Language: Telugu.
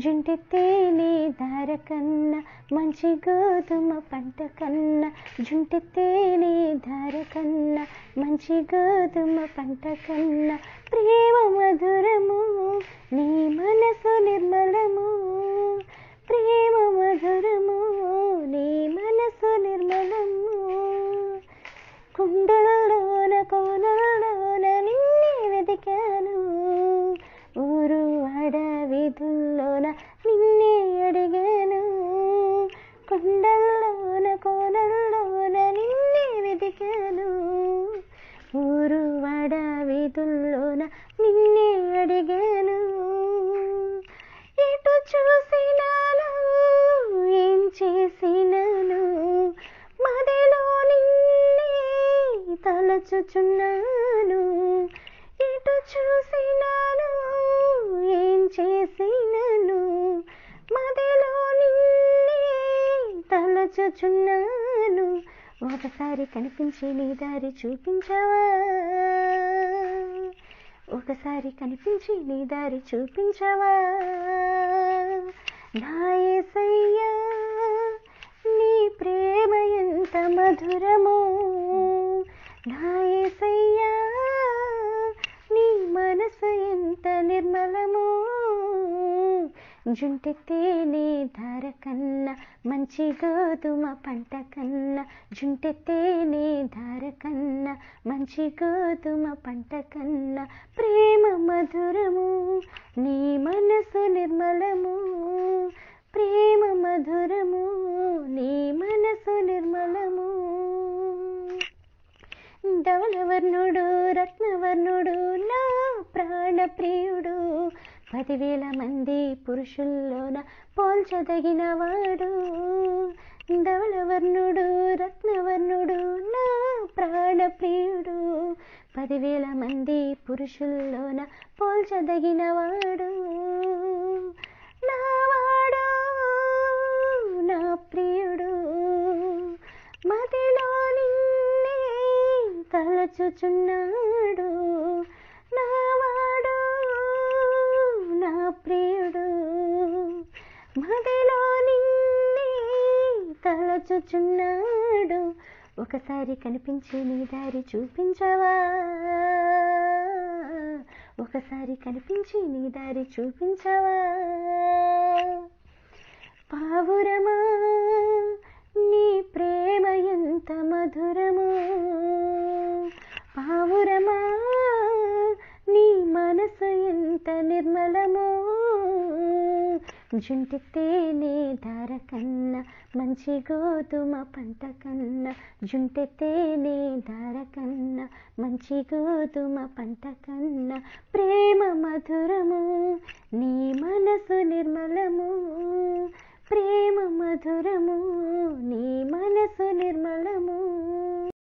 జుంటెత్తేనే దార కన్నా మంచి గోధుమ పంట కన్నా, జుంటెత్తేనే దార కన్నా మంచి గోధుమ పంట కన్నా, ప్రేమ మధురము నీ మనసు నిర్మలము, ప్రేమ మధురము నీ మనసు నిర్మలము. కుండలలోన కోనలలోన నిన్నే వెతికాను, ఊరు అడవిదుల్లోన నిన్నే అడిగాను, కొండల్లోన కోనల్లోన నిన్నే వెతికాను, ఊరు అడవిదుల్లోన నిన్నే అడిగాను. ఎటు చూసినాను ఏం చేసినాను, మదిలో నిన్నే తలచుచున్నాను. ఎటు చూసినాను ఏం చేసినాను, మదిలో నిన్నే తలచుచున్నాను. ఒకసారి కనిపించి నీ దారి చూపించవా, ఒకసారి కనిపించి నీ దారి చూపించవా. నా యేసయ్యా నీ ప్రేమ ఎంత మధురమో, నా యేసయ్యా నీ మనసు ఎంత నిర్మలమో. జుంటెత్తేనే దార కన్నా మంచి గోధుమ పంట కన్నా, జుంటెత్తేనే దార కన్నా మంచి గోధుమ పంట కన్నా, ప్రేమ మధురము నీ మనసు నిర్మలము, ప్రేమ మధురము నీ మనసు నిర్మలము. ధవళవర్ణుడు రత్నవర్ణుడు నా ప్రాణ ప్రియుడు, 10,000 మంది పురుషుల్లోన పోల్చదగినవాడు. ధవళవర్ణుడు రత్నవర్ణుడు నా ప్రాణ ప్రియుడు, 10,000 మంది పురుషుల్లోన పోల్చదగినవాడు. నావాడు నా ప్రియుడు మదిలో నిన్నే తలచుచున్నాడు, నావాడు నా ప్రియుడు మదిలో నిన్నే తలచుచున్నాడు. ఒకసారి కనిపించి నీ దారి చూపించవా, ఒకసారి కనిపించి నీ దారి చూపించవా. పావురమా నీ ప్రేమ ఎంత మధురమో, పావురమా నీ మనసు ఎంత నిర్మలమో. జుంటెత్తేనే దార కన్నా మంచి గోధుమ పంట కన్నా, జుంటెత్తేనే దార కన్నా మంచి గోధుమ పంట కన్నా, ప్రేమ మధురము నీ మనసు నిర్మలము, ప్రేమ మధురము నీ మనసు నిర్మలము.